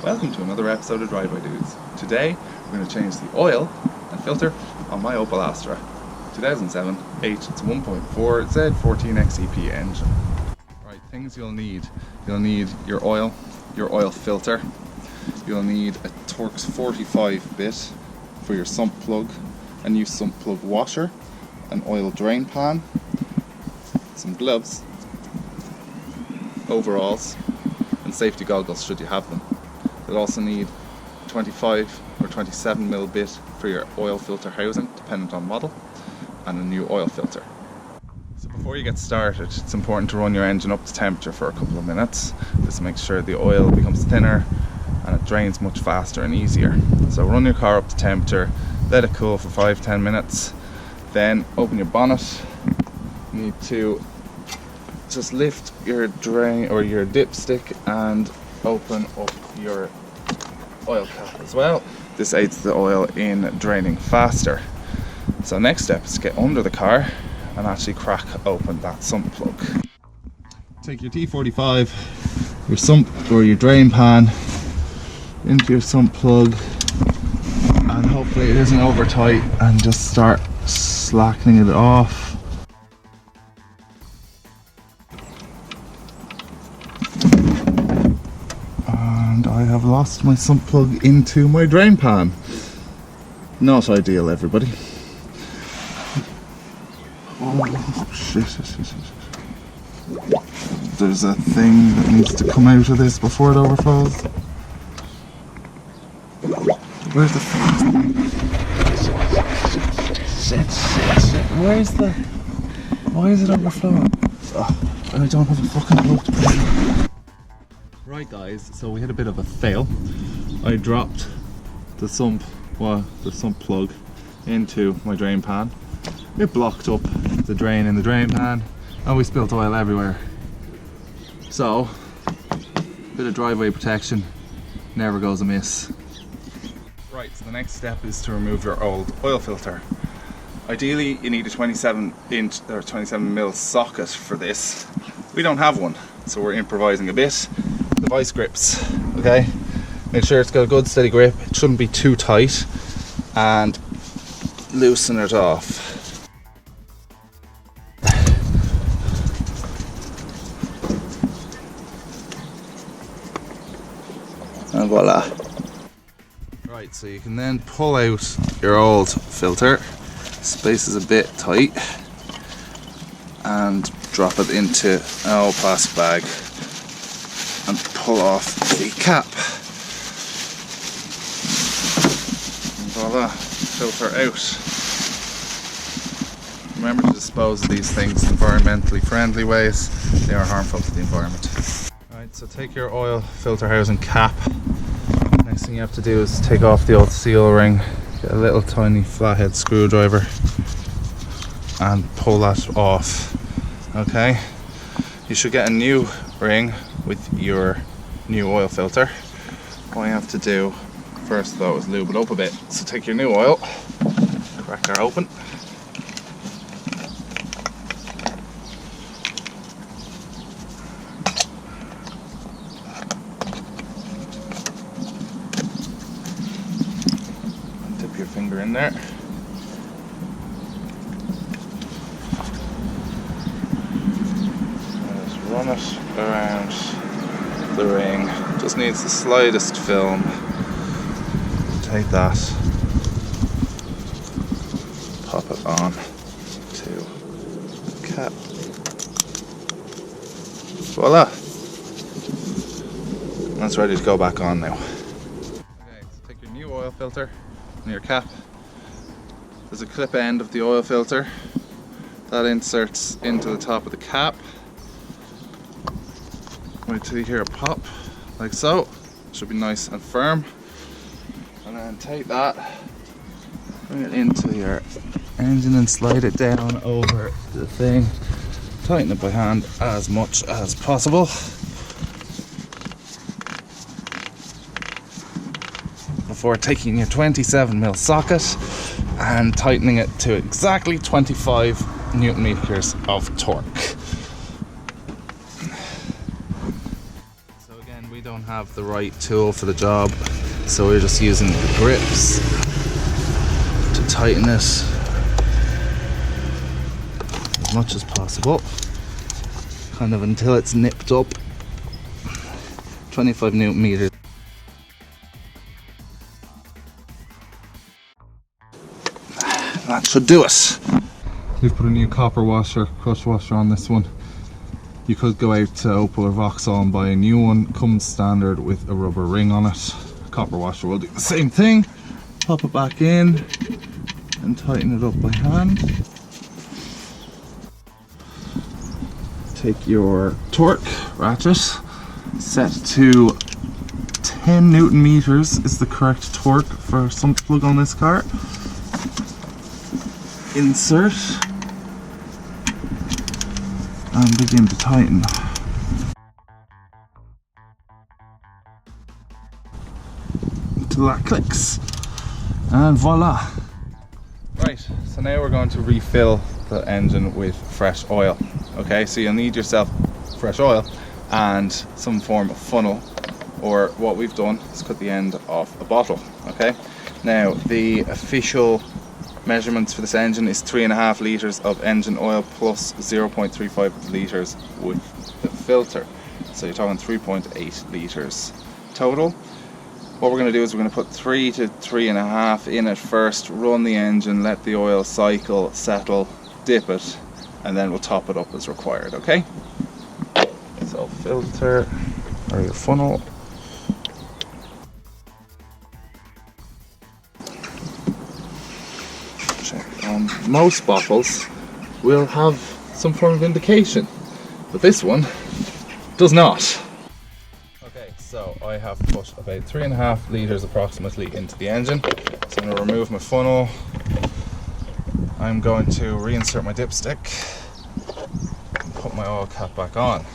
Welcome to another episode of Driveway Dudes. Today we're going to change the oil and filter on my Opel Astra 2007 H. It's a 1.4 Z14 XEP engine. Right, things you'll need. You'll need your oil filter. You'll need a torx 45 bit for your sump plug, a new sump plug washer, an oil drain pan, some gloves, overalls, and safety goggles should you have them. You'll also need 25 or 27mm bit for your oil filter housing, dependent on model, and a new oil filter. So before you get started, it's important to run your engine up to temperature for a couple of minutes. This makes sure the oil becomes thinner and it drains much faster and easier. So run your car up to temperature, let it cool for 5-10 minutes, then open your bonnet. You need to just lift your drain or your dipstick and open up your oil cap as well. This aids the oil in draining faster. So next step is to get under the car and actually crack open that sump plug. Take your T45, your sump or your drain pan into your sump plug, and hopefully it isn't over tight, and just start slackening it off. I have lost my sump plug into my drain pan. Not ideal, everybody. Oh shit. There's a thing that needs to come out of this before it overflows. Where's the thing? Shit. Why is it overflowing? Oh, I don't have a fucking plug to put it. Right guys, so we had a bit of a fail. I dropped the sump plug into my drain pan. It blocked up the drain in the drain pan and we spilt oil everywhere. So, a bit of driveway protection never goes amiss. Right, so the next step is to remove your old oil filter. Ideally you need a 27-inch or 27mm socket for this. We don't have one, so we're improvising a bit. The vice grips, okay? Make sure it's got a good steady grip. It shouldn't be too tight, and loosen it off. And voila. Right, so you can then pull out your old filter. Space is a bit tight, and drop it into an old plastic bag and pull off the cap. And voila, filter out. Remember to dispose of these things in environmentally friendly ways. They are harmful to the environment. Alright, so take your oil filter housing cap. Next thing you have to do is take off the old seal ring, get a little tiny flathead screwdriver and pull that off. Okay, you should get a new ring with your new oil filter. All you have to do first though is lube it up a bit. So take your new oil, crack her open, and dip your finger in there. Run it around the ring. Just needs the slightest film. Take that, pop it on to the cap. Voila! That's ready to go back on now. Okay, so take your new oil filter and your cap. There's a clip end of the oil filter that inserts into the top of the cap. Wait till you hear a pop, like so. Should be nice and firm. And then take that, bring it into your engine and slide it down over the thing. Tighten it by hand as much as possible. Before taking your 27mm socket and tightening it to exactly 25 Newton meters of torque. have the right tool for the job, so we're just using the grips to tighten it as much as possible, kind of until it's nipped up. 25 newton meters. That should do it. We've put a new copper washer, crush washer on this one. You could go out to Opel or Vauxhall and buy a new one. Comes standard with a rubber ring on it. Copper washer will do the same thing. Pop it back in and tighten it up by hand. Take your torque ratchet, set to 10 newton meters is the correct torque for a sump plug on this car. Insert and begin to tighten. Until that clicks, and voila. Right, so now we're going to refill the engine with fresh oil. Okay, so you'll need yourself fresh oil and some form of funnel, or what we've done is cut the end off a bottle. Okay, now the official measurements for this engine is 3.5 litres of engine oil plus 0.35 litres with the filter, so you're talking 3.8 litres total. What we're going to do is we're going to put 3 to 3.5 in at first, run the engine, let the oil cycle, settle, dip it, and then we'll top it up as required. Okay, so filter or your funnel. Most bottles will have some form of indication, but this one does not. Okay, so I have put about 3.5 litres approximately into the engine. So I'm going to remove my funnel. I'm going to reinsert my dipstick and put my oil cap back on.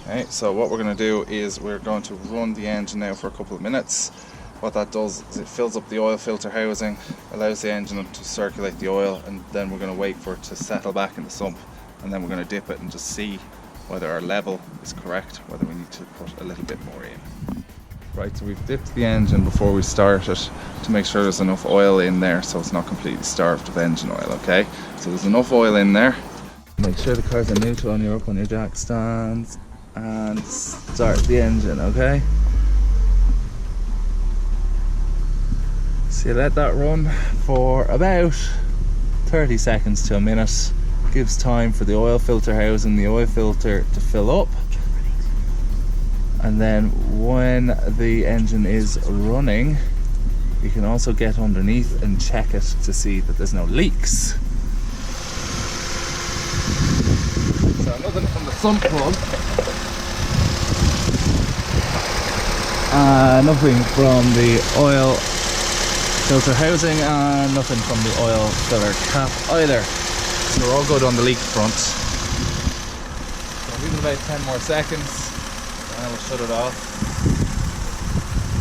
Okay, so what we're going to do is we're going to run the engine now for a couple of minutes. What that does is it fills up the oil filter housing, allows the engine to circulate the oil, and then we're going to wait for it to settle back in the sump, and then we're going to dip it and just see whether our level is correct, whether we need to put a little bit more in. Right, so we've dipped the engine before we start it to make sure there's enough oil in there so it's not completely starved of engine oil. Okay, so there's enough oil in there. Make sure the cars are neutral and you're up on your jack stands, and start the engine. Okay, so you let that run for about 30 seconds to a minute. Gives time for the oil filter housing, the oil filter to fill up, and then when the engine is running you can also get underneath and check it to see that there's no leaks. So nothing from the sump plug, nothing from the oil filter housing, and nothing from the oil filler cap either. So we're all good on the leak front. So I'll leave it about 10 more seconds and then we'll shut it off.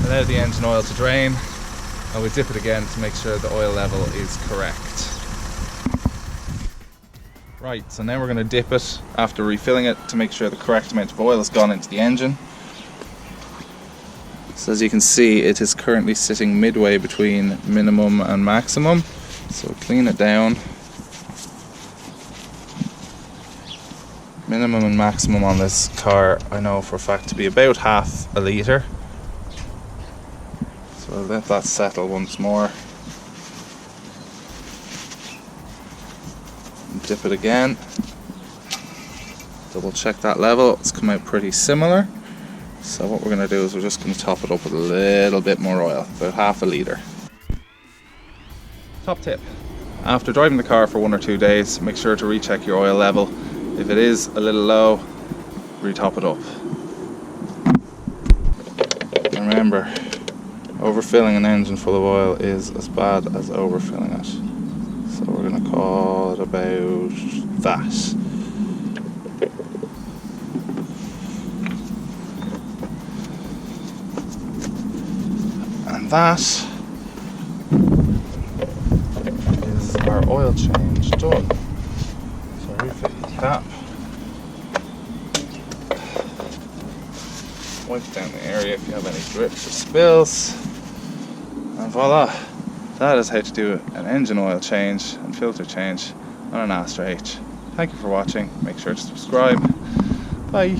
Allow the engine oil to drain, and we dip it again to make sure the oil level is correct. Right, so now we're going to dip it after refilling it to make sure the correct amount of oil has gone into the engine. So as you can see, it is currently sitting midway between minimum and maximum. So clean it down. Minimum and maximum on this car I know for a fact to be about half a litre. So I'll let that settle once more. Dip it again. Double check that level. It's come out pretty similar. So what we're going to do is we're just going to top it up with a little bit more oil, about half a litre. Top tip: after driving the car for 1 or 2 days, make sure to recheck your oil level. If it is a little low, re-top it up. Remember, overfilling an engine full of oil is as bad as overfilling it. So we're going to call it about that. And that is our oil change done. So refill the cap. wipe down the area if you have any drips or spills, and voila, that is how to do an engine oil change and filter change on an Astra H. Thank you for watching, make sure to subscribe, bye.